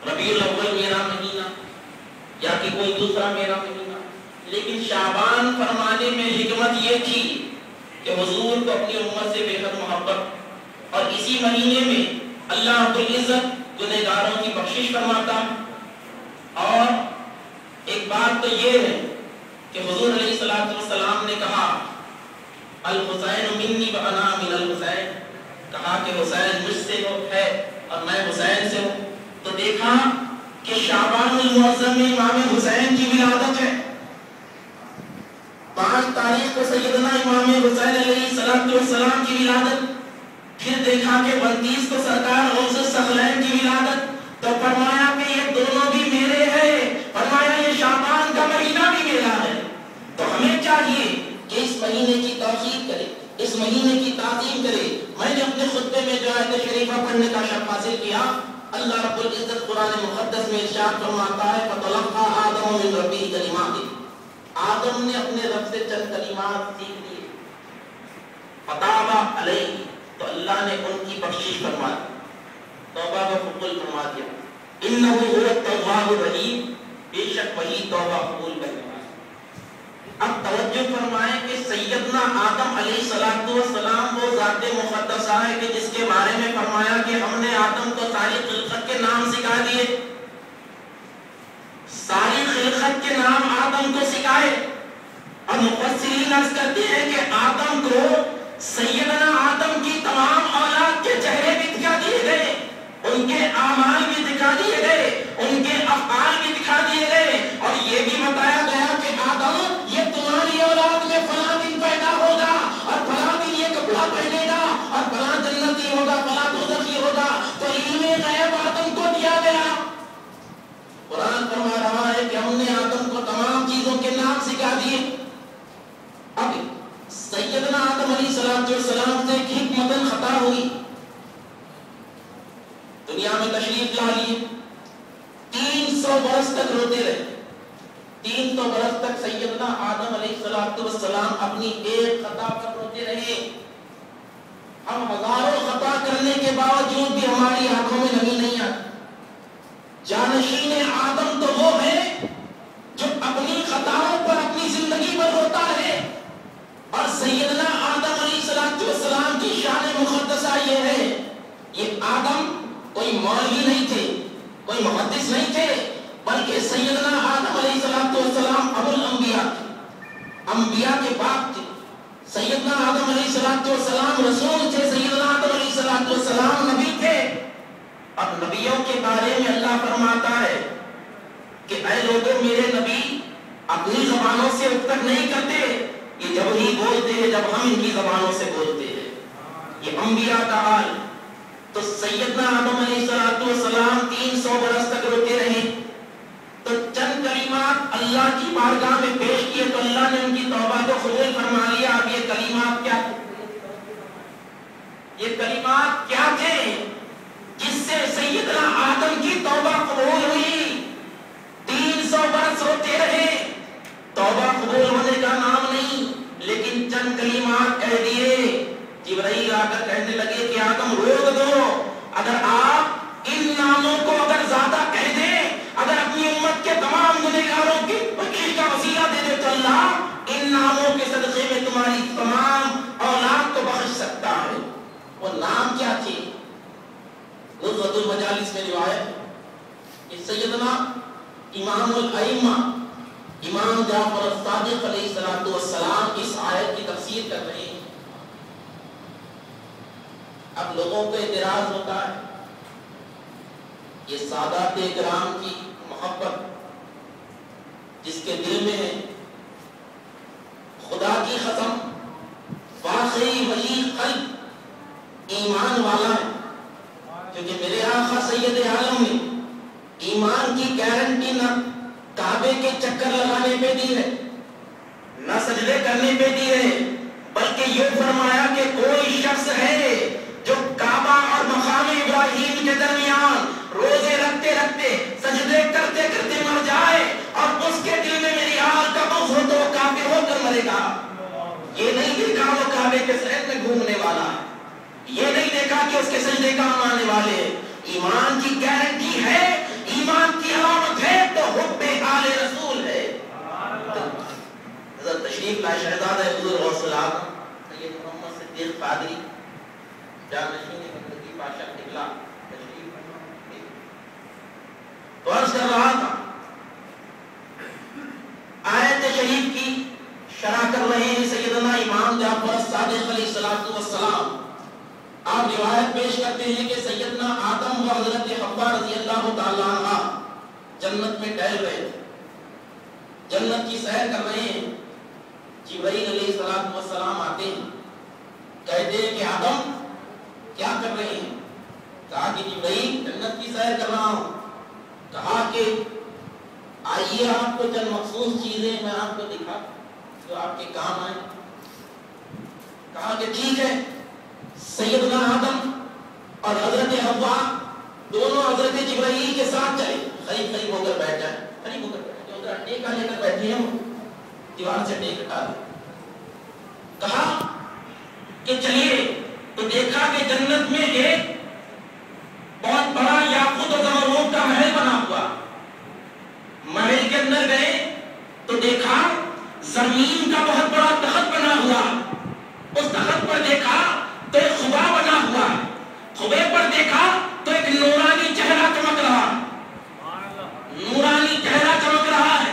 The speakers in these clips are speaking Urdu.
ربیع الاول میرا مہینہ یا کہ کوئی دوسرا میرا مہینہ، لیکن شعبان فرمانے میں حکمت یہ تھی کہ حضور کو اپنی امت سے بے حد محبت، اور اسی مہینے میں اللہ رب العزت گنہگاروں کی بخشش فرماتا۔ اور ایک بات تو یہ ہے کہ حضور علیہ السلام نے کہا الحسین منی وانا من الحسین، کہا کہ حسین مجھ سے ہے اور میں حسین سے ہوں۔ تو دیکھا کہ شعبان المعظم میں امام حسین کی ولادت ہے، 5 تاریخ کو سیدنا امام حسین علیہ السلام کی ولادت، پھر دیکھا کہ 29 کو سرکار غوث الثقلین کی ولادت، تو فرمایا کہ یہ دونوں بھی میرے ہیں، فرمایا یہ شعبان کا مہینہ بھی میرا ہے۔ تو ہمیں چاہیے کہ اس مہینے کی توقیر کرے، اس مہینے کی تعظیم کرے۔ میں نے اپنے خطبے میں جو آیت شریفہ پڑھنے کا شرف حاصل کیا، اللہ رب العزت قرآن مقدس میں ارشاد فرماتا ہے فَتَلَقَّىٰ آدَمُ مِن رَبِّهِ كَلِمَاتٍ، آدم نے اپنے رب سے چند کلمات سیکھ لیے، فَتَابَ عَلَيْهِ، تو اللہ نے ان کی بخشش فرما دی، توبہ کا قبول فرما دیا۔ إِنَّهُ هُوَ التَّوَّابُ الرَّحِيمُ، بے شک وہی توبہ قبول کرنے والا۔ اب توجہ فرمائیں کہ سیدنا آدم علیہ السلام وہ ذات مقدسہ ہے کہ جس کے بارے میں فرمایا کہ ہم نے آدم کو ساری خلقت کے نام سکھا دیے، ساری خلقت کے نام آدم کو سکھائے۔ اور مفسرین عرض کرتے ہیں کہ آدم کو سیدنا آدم کی تمام اولاد کے چہرے بھی دکھا دیے گئے، ان کے اعمال بھی دکھا دیے گئے، ان کے افعال بھی دکھا دیے گئے، اور یہ بھی بتایا گیا کہ آدم یہ تمہاری اولاد میں فلاں دن پیدا ہوگا اور فلاں دن یہ کپڑا پہنے گا اور فلاں جنتی ہوگا فلاں دوزخی ہوگا۔ تو علم غیب آدم کو دیا گیا۔ قرآن فرما رہا ہے کہ ہم نے آدم کو تمام چیزوں کے نام سکھا دیے۔ اب سیدنا آدم علیہ السلام سے ایک حکمتاً خطا ہوئی، دنیا میں تشریف لا لیے، 300 برس تک روتے رہے، 300 برس تک سیدنا آدم علیہ السلام اپنی ایک خطا پر روتے رہے۔ ہم ہزاروں خطا کرنے کے باوجود بھی ہماری آنکھوں میں نمی نہیں آتی۔ جانشین آدم تو وہ ہے جو اپنی خطاؤں پر اپنی زندگی پر روتا ہے، اور سیدنا آدم علیہ السلام کی شان مقدسہ یہ ہے، یہ آدم کوئی مولوی نہیں تھے، کوئی محدث نہیں تھے، بلکہ سیدنا آدم علیہ السلام ابو الانبیاء تھے، انبیاء کے باپ تھے۔ سیدنا آدم علیہ السلام رسول تھے، سیدنا آدم علیہ السلام نبی تھے۔ اب نبیوں کے بارے میں اللہ فرماتا ہے کہ اے لوگوں میرے نبی اپنی زبانوں سے اب تک نہیں کرتے، یہ جب ہی بولتے ہیں جب ہم ان کی زبانوں سے بولتے ہیں، یہ انبیاء کا حال۔ تو سیدنا آدم علیہ السلام 300 برس تک روتے رہے، تو چند کلمات اللہ کی بارگاہ میں پیش کیے تو اللہ نے ان کی توبہ کو قبول فرما لیا۔ اب یہ کلمات کیا تھے جس سے سیدنا آدم کی توبہ قبول ہوئی؟ 300 برس روتے رہے، توبہ قبول ہونے کا نام نہیں، لیکن چند کلمات کہہ دیے۔ جبرائیل آ کر کہنے لگے کہ آدم روک دو، اگر آپ ان ناموں کو اگر زیادہ کہہ دیں، اگر اپنی امت کے تمام گنہگاروں کی بخشش کا وسیلہ دے دے تو اللہ ان ناموں کے صدقے میں تمہاری تمام اولاد کو بخش سکتا ہے۔ وہ نام کیا تھے؟ نزہۃ المجالس میں روایت کہ سیدنا امام الائمہ امام جعفر الصادق علیہ السلام اس آیت کی تفسیر کر رہے ہیں۔ اب لوگوں کو اعتراض ہوتا ہے، یہ سادات کرام کی محبت جس کے دل میں ہے، خدا کی قسم واقعی وہی قلب ایمان والا ہے، کیونکہ میرے آقا سید عالم نے ایمان کی گارنٹی نہ کعبے کے چکر لگانے پہ دی ہے، نہ سجدے کرنے پہ دی ہے، بلکہ یہ فرمایا کہ کوئی شخص ہے جو کعبہ اور مقام ابراہیم کے درمیان روزے رکھتے رکھتے سجدے کرتے کرتے مر جائے اور اس کے دل میں میری آل کا بغض ہو تو وہ کافر ہو کر مرے گا۔ یہ نہیں دیکھا وہ کعبے کے صحن میں گھومنے والا ہے، یہ نہیں دیکھا کہ اس کے سجدے کام آنے والے ہیں۔ ایمان کی گارنٹی ہے، شہزادہ حضور غوث العظم سید محمد صدیق قادری جانشین بندگی پاشا قبلہ تشریف فرما تو عرض کر رہا تھا آیت شریف کی شرح کر رہے ہیں سیدنا امام جعفر صادق علیہ السلام. آپ روایت پیش کرتے ہیں کہ سیدنا آدم و حضرت حوا رضی اللہ تعالیٰ عنہ جنت میں ٹہل رہے تھے, جنت کی سیر کر رہے ہیں. جبرائیل علیہ السلام آتے ہیں, کہتے ہیں کہ آدم کیا کر رہے ہیں؟ کہا کہ جبرائیل جنت کی سیر کر رہا ہوں. کہا کہ آئیے آپ کو چند مخصوص چیزیں میں آپ کو دکھا جو آپ کے کام آئیں. کہا کہ ٹھیک ہے. سیدنا آدم اور حضرت حوا دونوں حضرت جبرائیل کے ساتھ چلے, قریب ہو کر بیٹھ جائیں, قریب ہو کر بیٹھ جائیں. ادھر ٹیکا لے کر بیٹھے ہیں, دیوار سے ٹیک ہٹا دیں. کہا کہ چلیے. تو دیکھا کہ جنت میں ایک بہت بڑا یاقوت و زمرد کا محل بنا ہوا. محل کے اندر گئے تو دیکھا زمین کا بہت بڑا تخت بنا ہوا. اس تخت پر دیکھا تو ایک خبا بنا ہوا. خبے پر دیکھا تو ایک نورانی چہرہ چمک رہا, نورانی چہرہ چمک رہا ہے.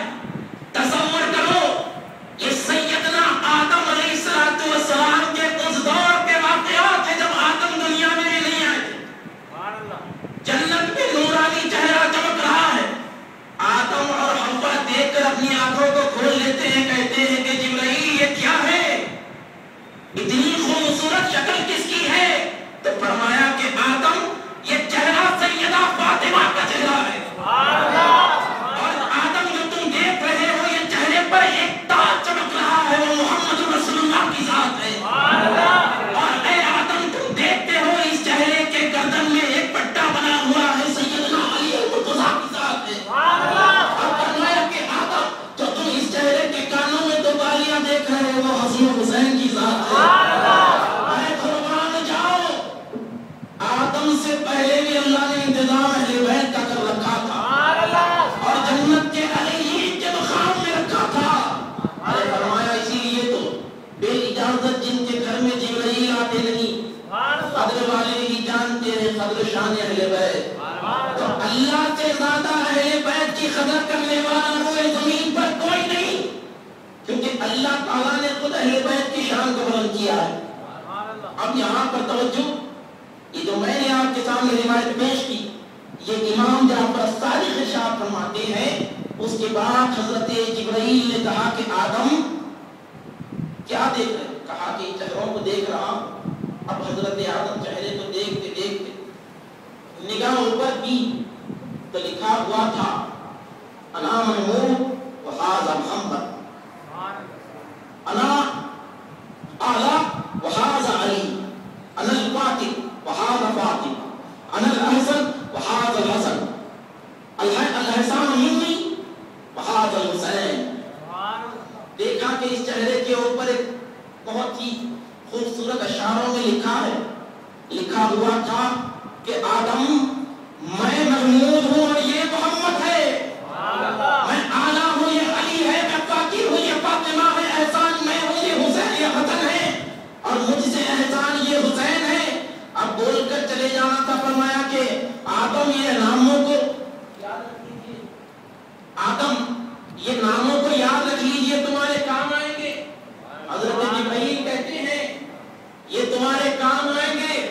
تصور کرو یہ سیدنا آدم علیہ السلام کے اس دور کے واقعات ہیں جب آدم دنیا میں بھی نہیں آئے تھے. جنت میں نورانی چہرہ چمک رہا ہے. آدم اور حوا دیکھ کر اپنی آنکھوں کو کھول لیتے ہیں, کہتے ہیں کہ جبرائیل یہ کیا ہے, اتنی خوبصورت شکل کس کی ہے؟ تو فرمایا کہ آدم یہ چہرہ سیدہ فاطمہ کا چہرہ ہے. اور آدم جو تم دیکھ رہے ہو یہ چہرے پر ایک تاج چمک رہا ہے, وہ محمد رسول اللہ کی ذات ہے. اور اے آدم تم دیکھتے ہو اس چہرے کے گردن میں ایک پٹا بنا ہوا ہے, سیدنا علی المرتضیٰ کی ذات ہے. اور فرمایا کہ آدم جو تم اس چہرے کے کانوں میں دو بالیاں دیکھ رہے ہو وہ حسن حسین کی ذات ہے. آدم سے پہلے بھی اللہ نے انتظام اہل بیت کا کر رکھا تھا اور جنت کے علیین کے مقام میں رکھا تھا. ارے فرمایا اسی لیے تو بے اجازت جن کے گھر میں جبرائیل آتے نہیں, قدر والے ہی جانتے ہیں قدر شان اہل بیت. تو اللہ سے زیادہ اہل بیت کی قدر کرنے والا روئے زمین پر کوئی نہیں, کیونکہ اللہ تعالیٰ نے خود اہل بیت کی شان کو بلند کیا ہے. اب یہاں پر توجہ, یہ جو میں نے آپ کے سامنے روایت پیش کی یہ امام جعفر صادق ارشاد فرماتے ہیں. اس کے بعد حضرت جبرائیل نے کہا کہ آدم کیا دیکھ رہے؟ کہا کہ چہروں کو دیکھ رہا ہوں. اب حضرت آدم چہرے کو دیکھتے دیکھتے نگاہ اوپر کی تو لکھا ہوا تھا انا محمود وہذا محمد, انا اعلی وہذا علی, انا الفاتح وهذا فاطمة, أنا الأحسن وهذا الحسن, الحسان مني وهذا الحسين. دیکھا کہ اس چہرے کے اوپر ایک بہت ہی خوبصورت اشعاروں میں لکھا ہے, لکھا ہوا تھا کہ آدم میں محمود ہوں اور یہ محمد ہے, میں اعلیٰ ہوں یہ علی ہے, میں فاطر ہوں یہ فاطمہ ہے, احسان میں ہوں یہ حسین یہ حسن ہے, اور مجھ سے احسان یہ حسین ہے. اب بول کر چلے جانا تھا. فرمایا کہ آدم یہ ناموں کو یاد رکھ لیجیے, آدم یہ ناموں کو یاد رکھ لیجیے, تمہارے کام آئیں گے. حضرت جبرائیل کہتے ہیں یہ تمہارے کام آئیں گے.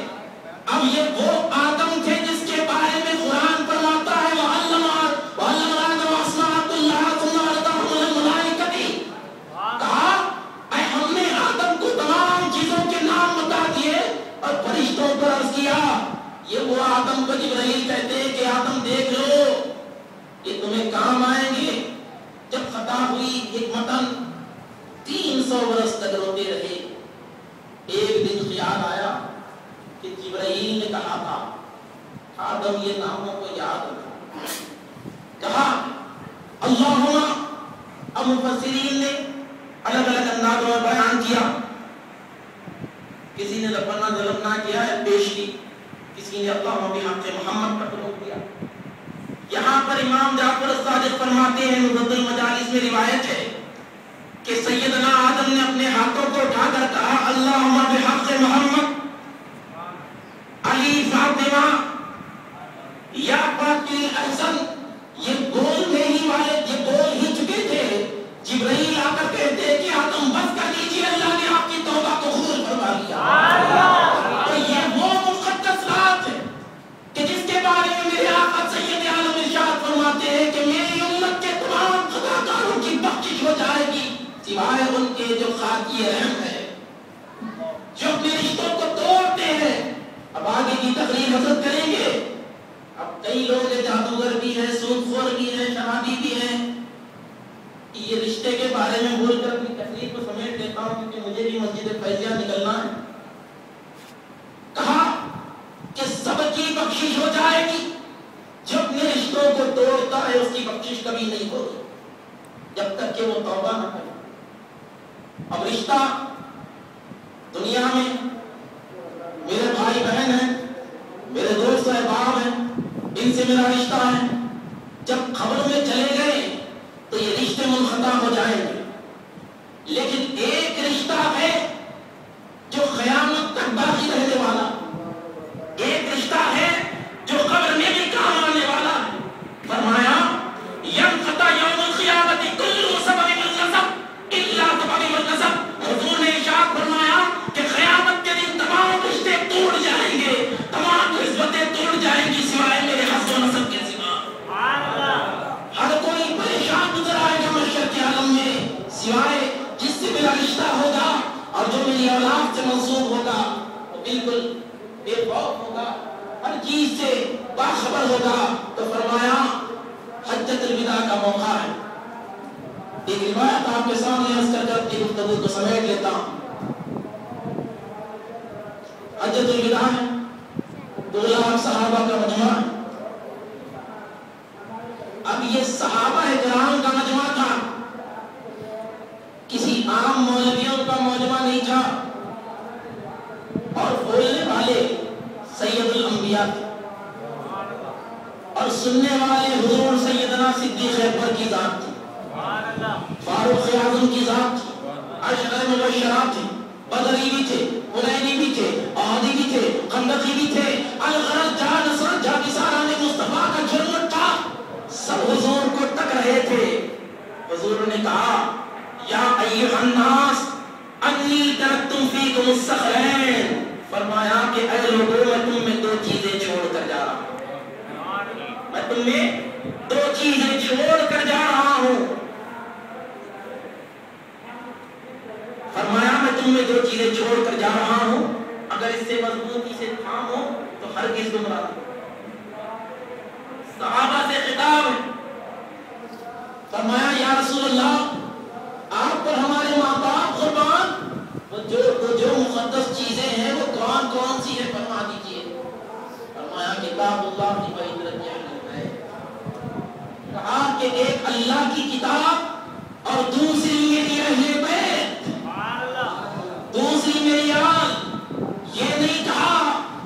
اب یہ وہ آدم تھے جس کے بارے میں قرآن فرماتا ہے وَعَلَّمَ آدَمَ أَسْمَاءَ اللَّهِ ثُمَّ عَرَضَهُمْ عَلَى الْمَلَائِكَةِ. کہا اے ہم نے آدم کو تمام چیزوں کے نام بتا دیے اور فرشتوں پر عرض کیا. یہ وہ آدم کو جبرائیل کہتے ہیں کہ آدم دیکھ لو یہ تمہیں کام آئیں گے. جب خطا ہوئی حکمتاً 300 برس تک روتے رہے. ایک دن خیال آیا کہ جبرائیل نے کہا تھا آدم یہ ناموں کو یاد رکھو. کہا اللہم. اب مفسرین نے الگ الگ اندازوں میں بیان کیا. کسی نے ربنا ظلمنا کیا ہے پیش کی, کسی نے اللہم بحق محمد پر روک دیا. یہاں پر امام جعفر صادق فرماتے ہیں مجدد المجالس میں روایت ہے کہ سیدنا آدم نے اپنے ہاتھوں کو اٹھا کر کہا اللہم بحق محمد علی فاطمہ یا باقی احسن، یہ بولنے ہی والے، یہ بول ہی چکے تھے، جبرائیل آ کر کہتے کہ آدم بس کر لیجیے، اللہ نے آپ کی توبہ قبول فرما لیا۔ تو یہ وہ مقدس رات ہے کہ جس کے بارے میں میرے آقا سید عالم ارشاد فرماتے ہیں کہ میری امت کے تمام خطاکاروں کی بخشش ہو جائے گی سوائے ان کے جو خاکی رحم ہے، جو اپنے رشتوں کو توڑتے ہیں۔ اب آگے کی تقریر حضرت کریں گے۔ اب کئی لوگ جادوگر بھی ہیں، سود خور بھی ہیں، شرابی بھی ہیں۔ یہ رشتے کے بارے میں بول کر اپنی تقریر کو سمیٹ لیتا ہوں کیونکہ مجھے بھی مسجد فیضیہ نکلنا ہے۔ کہا کہ سب کی بخشش ہو جائے گی، جو اپنے رشتوں کو توڑتا ہے اس کی بخشش کبھی نہیں ہوگی جب تک کہ وہ توبہ نہ کرے۔ اب رشتہ دنیا میں میرے بھائی بہن ہیں، میرے دوست احباب ہیں، ان سے میرا رشتہ ہے، جب خبر میں چلے گئے تو یہ رشتے منقطع ہو جائیں گے، لیکن ایک رشتہ ہے جو قیامت تک باقی رہنے والا، ایک رشتہ ہے جو قبر میں بھی کام آنے والا ہے۔ فرمایا ینقطع یوم القیامت کل سبب من نسب الا سبب من نسب۔ حضور نے ارشاد فرمایا کہ قیامت کے دن تمام رشتے ٹوٹ جائیں گے، تمام نسبتیں ٹوٹ جائیں گی سوائے میرے حسب و نسب کے سوا۔ ہر کوئی پریشان نظر آئے گا محشر کے عالم میں سوائے جس سے میرا رشتہ ہوگا اور جو میری اولاد سے منسوب ہوگا، وہ بالکل بے خوف ہوگا، ہر چیز سے باخبر ہوگا۔ تو فرمایا حجۃ الوداع کا موقع ہے۔ ایک روایت آپ کے سامنے عرض کر اپنی گفتگو کو سمیٹ لیتا ہوں۔ حجۃ الوداع ہے، 2 لاکھ صحابہ کا مجمع ہے۔ اب یہ صحابہ کرام کا مجمع تھا، کسی عام مولویوں کا مجمع نہیں تھا، اور بولنے والے سید الانبیاء تھے اور سننے والے حضور سیدنا صدیق اکبر کی ذات تھی، فاروق اعظم کی ذات تھی، عشرہ مبشرات تھی، بدری بھی تھے، حنینی بھی تھے، احدی بھی تھے، خندقی بھی تھے، الغرض جہاں نصرت جہاں کساران مصطفیٰ کا جرمت تھا، سب حضور کو تک رہے تھے۔ حضور نے کہا یا ایھا الناس انی ترکتم فیکم الثقلین، فرمایا کہ اے لوگوں میں تم میں 2 چیزیں چھوڑ کر جا رہا ہوں، میں تم میں 2 چیزیں چھوڑ کر جا رہا ہوں۔ فرمایا میں تم میں 2 چیزیں چھوڑ کر جا رہا ہوں، اگر اس سے مضبوطی سے تھامو تو ہرگز گمراہ نہیں۔ صحابہ سے خطاب ہے، فرمایا یا رسول اللہ آپ پر ہمارے ماں باپ قربان، جو مقدس چیزیں ہیں وہ کون سی ہے فرما دیجئے۔ فرمایا کتاب اللہ کی بہترین ہے، کہا کہ ایک اللہ کی کتاب اور دوسری میری اہل بیت، دوسری میری آل۔ یہ نہیں کہا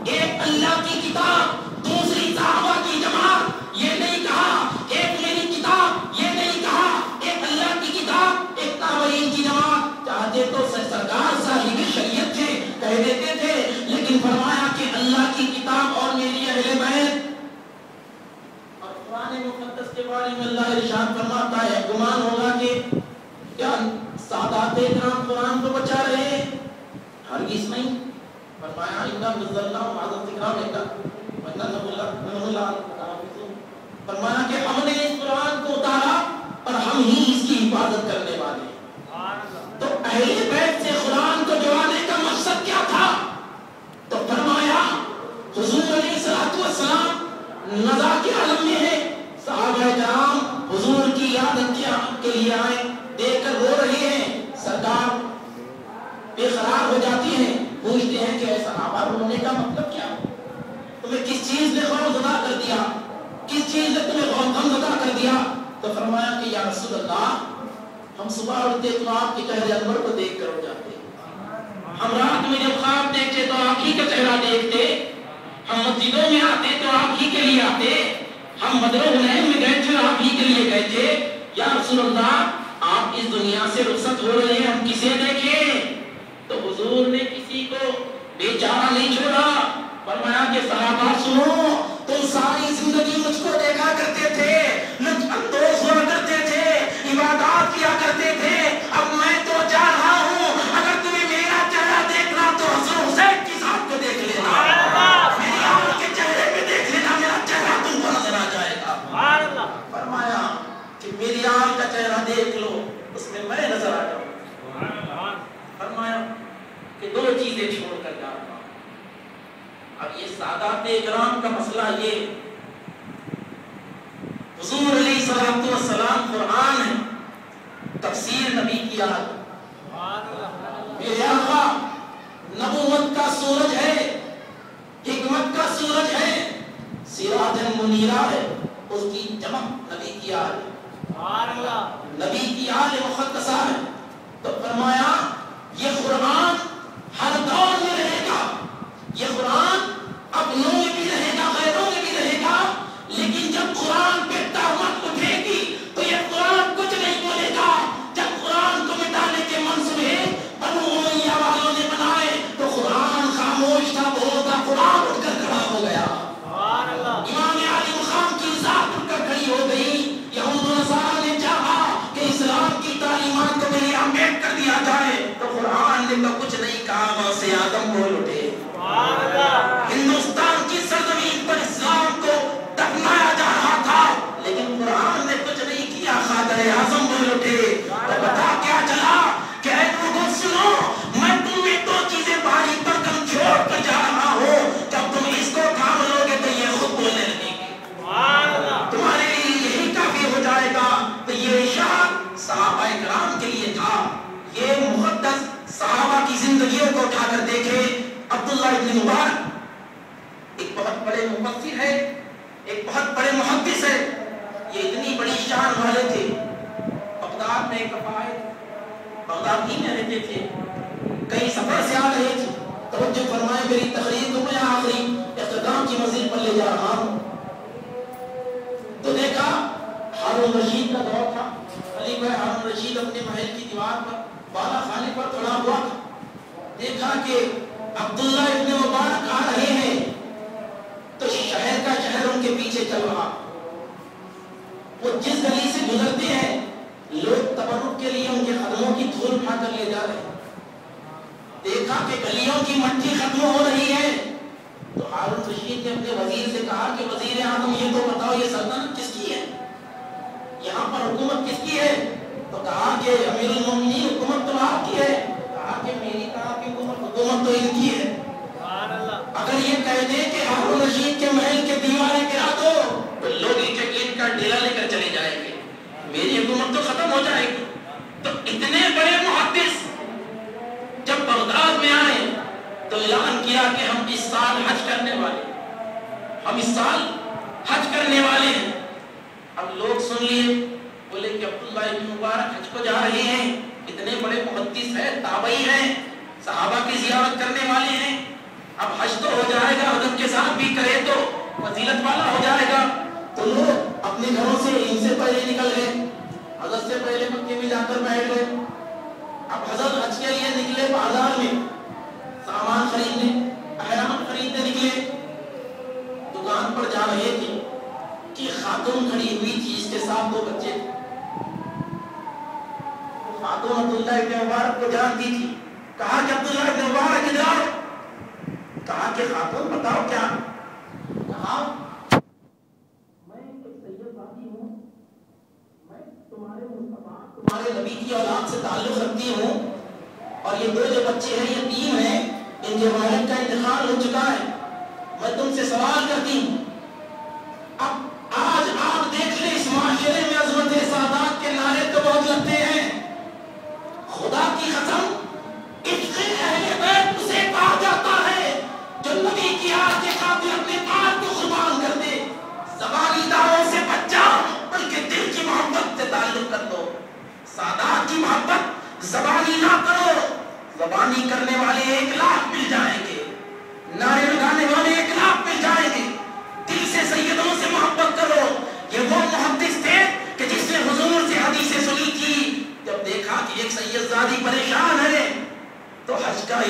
ایک اللہ کی کتاب دوسری صحابہ کی جماعت، یہ نہیں کہا ایک میری کتاب، یہ نہیں کہا ایک اللہ کی کتاب ایک تابعین کی جماعت۔ چاہتے تو سرکار صاحب شریعت تھے، کہہ دیتے تھے، لیکن فرمایا کہ اللہ کی کتاب اور میری اہل بیت۔ اور قرآن مقدس کے بارے میں اللہ ارشاد فرماتا ہے، گمان ہوگا کہ کیا سادات کرام قرآن کو بچا رہے ہیں؟ ہرگز نہیں۔ فرمایا اِنَّا نَزَّلْنَا وَعَدَ الذِّكْرَىٰ وَإِنَّا لَهُ لَحَافِظُونَ۔ فرمایا کہ ہم نے اس قرآن کو اتارا اور ہم ہی اس کی حفاظت کرنے والے ہیں۔ تو اہل بیت سے قرآن کو جوانے کا مقصد کیا تھا؟ تو فرمایا حضور علیہ الصلوۃ والسلام نزا کے عالم میں ہے، صحابہ کرام حضور کی عیادت کے لیے آئے، دیکھ کر رو رہے ہیں، سرکار بے قرار ہو جاتی ہیں، پوچھتے ہیں کہ اے صحابہ رونے کا مطلب کیا ہے؟ تمہیں کس چیز نے غم زدہ کر دیا؟ کس چیز نے تمہیں غم زدہ کر دیا؟ تو فرمایا کہ یا رسول اللہ ہم صبح اٹھتے تو آپ کے چہرے انور کو دیکھ کر اٹھ جاتے، ہم رات میں جب خواب دیکھتے تو آپ ہی کا چہرہ دیکھتے، ہم مسجدوں میں آتے تو آپ ہی کے لیے آتے، ہم بدر حنین میں گئے تھے آپ ہی کے لیے گئے تھے۔ یا رسول اللہ آپ اس دنیا سے رخصت ہو رہے ہیں، ہم کسے دیکھیں؟ تو حضور نے کسی کو بیچارہ نہیں چھوڑا، فرمایا کہ صحابہ سنو، تم ساری زندگی مجھ کو دیکھا کرتے تھے، لطف اندوز ہوا کرتے تھے، عبادات کیا کرتے تھے، اب میں تو جا رہا ہوں، اگر تمہیں میرا چہرہ دیکھنا تو حضور حسین کی ذات کو دیکھ لینا، میری آنکھ کے چہرے پہ دیکھ لینا، میرا چہرہ تم کو نظر آ جائے گا۔ فرمایا کہ میری آنکھ کا چہرہ دیکھ لو، اس میں میں نظر آ جاؤں۔ فرمایا کہ دو چیزیں چھوڑ کر جا رہا ہوں۔ اب یہ سادات اکرام کا مسئلہ یہ، حضور علیہ الصلوۃ والسلام قرآن ہے، تفسیر نبی کی یاد، میرے آقا نبوت کا سورج ہے، حکمت کا سورج ہے، سراج منیرہ ہے، اس کی چمک نبی کی آل، نبی کی آل مقدسہ ہے۔ تو فرمایا یہ قرآن ہر دور میں رہے گا، یہ قرآن اپنوں میں بھی رہے گا، غیروں میں بھی رہے گا، لیکن جب قرآن پہ تہمت اٹھے گی تو یہ قرآن کچھ نہیں بولے گا۔ جب قرآن کو مٹانے کے منصوبے بنو امیہ والوں نے بنائے تو قرآن خاموش تھا، بولتا قرآن اٹھ کر کھڑا ہو گیا، امام علی مقام کی ذات اٹھ کر کھڑی ہو گئی۔ یہود و نصارہ نے چاہا کہ اسلام کی تعلیمات کو میری امبیڈ کر دیا جائے تو قرآن نے تو کچھ نہیں کہا، غوث آدم بول اٹھے۔ ہندوستان کی سرزمین پر اسلام کو دفنایا جا رہا تھا لیکن قرآن نے کچھ نہیں کیا، خادر اعظم بول اٹھے۔ تو پتا کیا چلا کہ اے لوگوں سنو، میں تم میں دو چیزیں بھاری برکم چھوڑ کر جا رہا ہوں، جب تم اس کو تھام لو گے تو یہ خود بولنے لگے گی، تمہارے لیے یہی کافی ہو جائے گا۔ تو یہ ارشاد صحابہ کرام کے لیے تھا۔ یہ مقدس صحابہ کی زندگیوں کو اٹھا کر دیکھے۔ عبداللہ ابن مبارک ایک بہت بڑے مفسر ہے، ایک بہت بڑے محدث ہے، یہ اتنی بڑی شان والے تھے۔ بغداد میں ایک قائد بغداد ہی میں رہتے تھے، کئی سفر سے آ رہے تھے، توجہ فرمائے میری تقریر کو میں آخری اختتام کی منزل پر لے جا رہا ہوں۔ تو دیکھا ہارون رشید کا دور تھا، خلیفہ ہارون رشید اپنے محل کی دیوار پر بالا خانے پر کھڑا ہوا تھا، دیکھا کہ عبداللہ ابن مبارک آ رہے ہیں تو شہر کا شہر ان کے پیچھے چل رہا۔ وہ جس گلی سے گزرتے ہیں لوگ تبرک کے لیے ان کے قدموں کی دھول اٹھا کر لے جا رہے ہیں۔ دیکھا کہ گلیوں کی مٹی ختم ہو رہی ہے تو ہارون رشید نے اپنے وزیر سے کہا کہ وزیر اعظم یہ تو بتاؤ یہ سلطنت کس کی ہے، یہاں پر حکومت کس کی ہے؟ تو کہا کہ امیر المومنین حکومت تو آپ کی ہے۔ کہا کہ میری طرح کی حکومت تو ان کی ہے۔ اگر یہ کہہ دیں کہ ہارون رشید کے محل کے دیواریں گرا دو تو لوگ ان کا ڈیرا لے کر چلے جائیں گے، میری حکومت تو ختم ہو جائے گی۔ تو اتنے بڑے محدث جب بغداد میں آئے تو اعلان کیا کہ ہم اس سال حج کرنے والے، ہم اس سال حج کرنے والے ہیں۔ اب لوگ سن لیے، بولے کہ عبداللہ ابن مبارک حج کو جا رہے ہیں، اتنے بڑے محدث ہیں، تابعی ہیں، صحابہ کی زیارت کرنے والے ہیں، اب حج تو ہو جائے گا، حضرت کے ساتھ بھی کرے تو فضیلت والا ہو جائے گا۔ تو لوگ اپنے گھروں سے ان سے پہلے نکل گئے، حضرت سے پہلے مکے میں جا کر بیٹھ گئے۔ اب حضرت حج کے لیے نکلے بازار میں سامان خریدنے، احرام خریدنے نکلے، دکان پر جا رہے تھے کہ خاتون کھڑی ہوئی تھی، اس کے ساتھ دو بچے تھے۔ خاتون عبداللہ ابن مبارک کو جانتی تھی، کہا کہ عبداللہ ابن مبارک ادھر آؤ۔ کہا کہ خاتون بتاؤ کیا؟ کہا میں ایک سید زادی ہوں، میں تمہارے مصطفیٰ تمہارے نبی کی اولاد سے تعلق رکھتی ہوں، اور یہ دو جو بچے ہیں یتیم ہیں، ان کے والد کا انتقال ہو چکا ہے، میں تم سے سوال کرتی ہوں۔ اب آج آپ دیکھ لیں اس معاشرے میں عظمت سادات کے نعرے تو بہت لگتے ہیں، خدا کی قسم عشق اہل بیت اسے کہا جاتا ہے جو نبی کی آل کے خاطر اپنے آل کو قربان کر دے۔ زبانی دعووں سے بچ جاؤ، بلکہ دل کی محبت سے تعلق کر دو۔ سادات کی محبت زبانی نہ کرو، زبانی کرنے والے 1,00,000 مل جائیں گے، نعرے لگانے والے 1,00,000 مل جائیں گے، دل سے سیدوں سے محبت کرو۔ یہ وہ محدث تھے کہ جس نے حضور سے حدیثیں سنی تھی،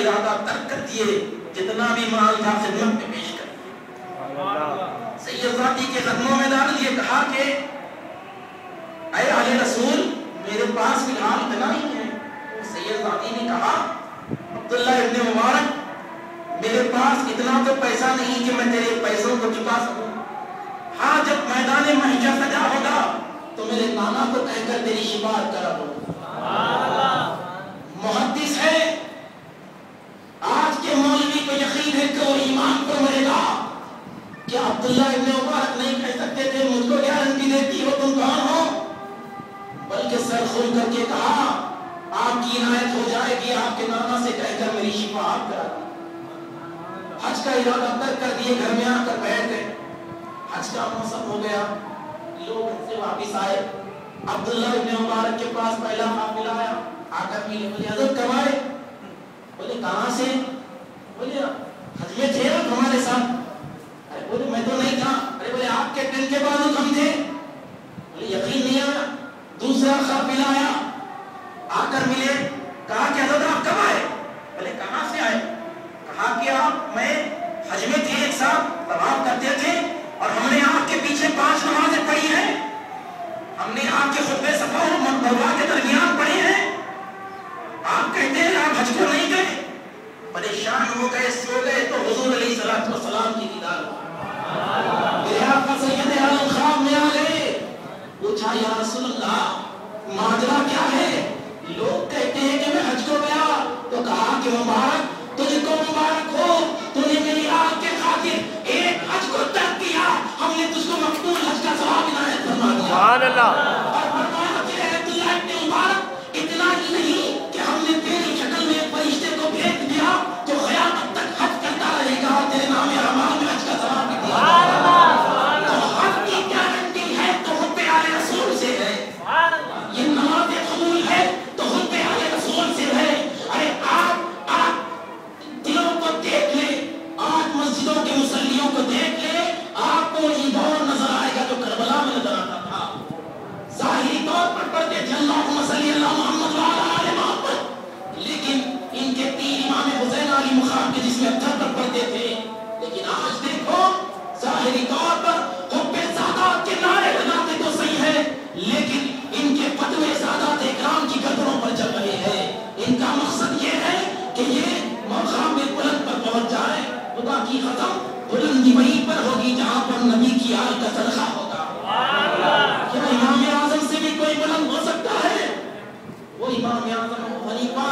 ارادہ ترک کر دیے، جتنا بھی مال تھا خدمت میں پیش کر سید ذاتی کے قدموں میں ڈال دیے. کہا کہ اے آل رسول میرے پاس فی الحال اتنا ہی ہے. سید ذاتی نے کہا عبداللہ ابن مبارک میرے پاس اتنا تو پیسہ نہیں کہ میں تیرے پیسوں کو چکا سکوں. ہاں جب میدان محشر سجا ہوگا تو میرے نانا کو کہہ کر تیری شفاعت کرا دو. محدث ہے، آج کے مولوی کو یقین ہے کہ وہ ایمان پر مرے گا. کیا عبداللہ ابن مبارک نہیں کہہ سکتے تھے مجھ کو گارنٹی دیتی ہو تم کون ہو؟ بلکہ سر کھول کر کے کہا آپ کی عنایت ہو جائے گی، آپ کے نانا سے کہہ کر میری شفاعت کرا دو. حج کا ارادہ ترک کر دیے، گھر میں آ کر بیٹھ گئے. حج کا موسم ہو گیا، لوگ سے واپس آئے. عبداللہ ابن مبارک کے پاس پہلا قافلہ آیا، آ کر ملے. بولے حضرت کب آئے؟ بولے کہاں سے؟ بولے حج میں تھے آپ ہمارے ساتھ. ارے بولے میں تو نہیں تھا. ارے بولے آپ کے دن کے بعد ہم تھے. بولے یقین نہیں آیا. دوسرا قافلہ آیا، آ کر ملے. کہا کہ حضرت آپ کب آئے؟ بولے کہاں سے آئے؟ کہا کہ آپ میں حج میں تھے، ایک ساتھ طواف کرتے تھے اور ہم نے آپ کے پیچھے 5 نمازیں پڑھی ہیں. ہم نے آپ کے خطبے صفا اور مروا کے درمیان پڑھے ہیں. آپ کہتے ہیں آپ حج کو نہیں گئے. پریشان ہو گئے، سو گئے تو حضور علیہ الصلوۃ والسلام کی دیدار ہوئی. میرے آقا سید عالم خواب میں آ گئے. پوچھا یا رسول اللہ ماجرا کیا ہے؟ لوگ کہتے ہیں کہ میں حج کو گیا. تو کہا کہ مبارک تجھ کو مبارک ہو، تو نے میری آگ کے خاطر ایک حج کو ترک کیا. ہم نے تجھ کو مقبول حج کا ثواب عنایت فرما دیا. سبحان اللہ. اور فرمایا کہ اے عبداللہ ابن مبارک اتنا ہی نہیں کہ ہم نے تیری شکل میں ایک فرشتے کو بھیج دیا جو قیامت تک حج کرتا رہے گا، تیرے نام اعمال میں حج کا ثواب بھی دیا. تو حج کی گارنٹی ہے تو خود آل رسول سے ہے. یہ نماز قبول ہے تو خود آل رسول سے ہے. ارے آپ دلوں کو دیکھ لیں، آج مسجدوں کے مصلیوں کو دیکھ لیں، آپ کو یہ دور نظر آئے گا جو کربلا میں نظر آتا تھا. ظاہری طور پر پڑھتے تھے اللہم صلی اللہ محمد وعلی آل محمد، لیکن ان کے 3 امام حسین علی مقام کے جس میں اکثر پر پڑھتے تھے. لیکن آج دیکھو ظاہری طور پر حب سادات کے نعرے لگاتے تو صحیح ہے، لیکن ان کے فتوے سادات اکرام کی گردنوں پر چل رہے ہیں. ان کا مقصد یہ ہے کہ یہ مقام بلند پر پہنچ جائے. خدا کی قسم بلندی وہیں پر ہوگی جہاں پر نبی کی آل کا صدقہ ہوگا. کیا امام اعظم سے بھی کوئی بلند ہو سکتا ہے؟ وہ امام اعظم ابو حنیفہ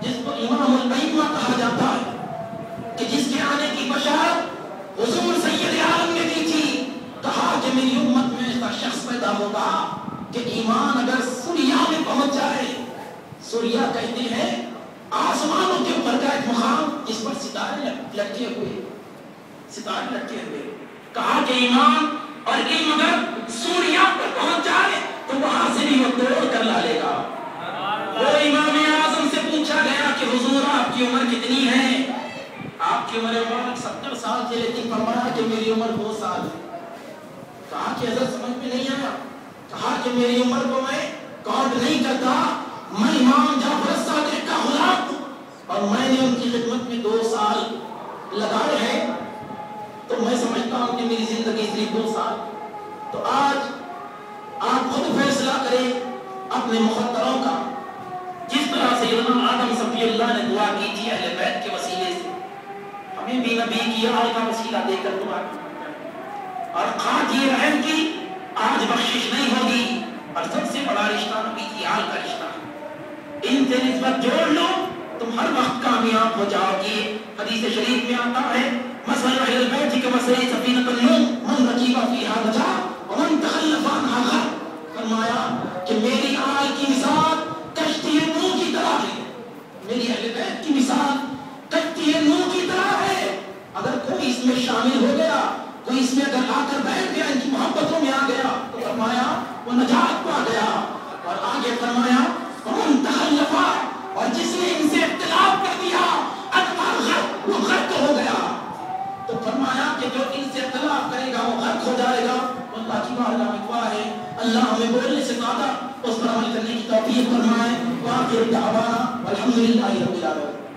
جس کو امام الائمہ کہا جاتا ہے، کہ جس کے آنے کی بشارت حضور سید عالم نے دی تھی. کہا کہ میری امت میں ایسا شخص پیدا ہوگا کہ ایمان اگر سوریا میں پہنچ جائے. سوریا کہتے ہیں آسمانوں کے اوپر کا ایک مقام جس پر ستارے لٹکے ہوئے. کہا کہ ایمان اور علم اگر سوریا پر پہنچ جائے تو وہاں سے بھی وہ توڑ کر لا لے گا. وہ امام اعظم سے پوچھا گیا کہ حضور آپ کی عمر کتنی ہے؟ آپ کی عمر 70 سال تھی، لیکن فرمایا کہ میری عمر 2 سال ہے. کہا کہ حضرت سمجھ میں نہیں آیا. کہا کہ میری عمر کو میں کاؤنٹ نہیں کرتا، میں امام جعفر الصادق کا غلام ہوں اور میں نے ان کی خدمت میں 2 سال لگائے ہیں، تو میں سمجھتا ہوں کہ میری زندگی صرف 2 سال. تو آج آپ خود فیصلہ کریں اپنے مخدروں کا. جس طرح سیدنا آدم صفی اللہ نے دعا کی تھی اہل بیت کے وسیلے سے، ہمیں بھی نبی کی آل کا وسیلہ دے کر دعا کی اور خاکی رحم کی. آج بخشش نہیں ہوگی اور سب سے بڑا رشتہ نبی کی آل کا رشتہ ہے. ان سے نسبت جوڑ لو، تم ہر وقت کامیاب ہو جاؤ گے. حدیث شریف میں آتا ہے مثل اہل البیت کمثل سفینۃ النوح من رکب فیہا نجا ومن تخلف عنہا غرق. فرمایا کہ میری آل کی مثال کشتی نوح کی طرح ہے. میری اہل بیت کی مثال کشتی نوح کی طرح ہے. اگر کوئی اس میں شامل ہو گیا، کوئی اس میں اگر آ کر بیٹھ گیا، ان کی محبتوں میں آ گیا، تو فرمایا وہ نجات پا گیا. اور آگے فرمایا ومن تخلف، اور جس نے ان سے اختلاف کر دیا وہ غرق ہو گیا. تو فرمایا کہ جو ان سے اختلاف کرے گا وہ غرق ہو جائے گا. اللہ کی بارگاہ میں دعا ہے اللہ ہمیں بولنے سے زیادہ اس پر عمل کرنے کی توفیق فرمائے. وآخر دعوانا والحمد للہ رب العالمین.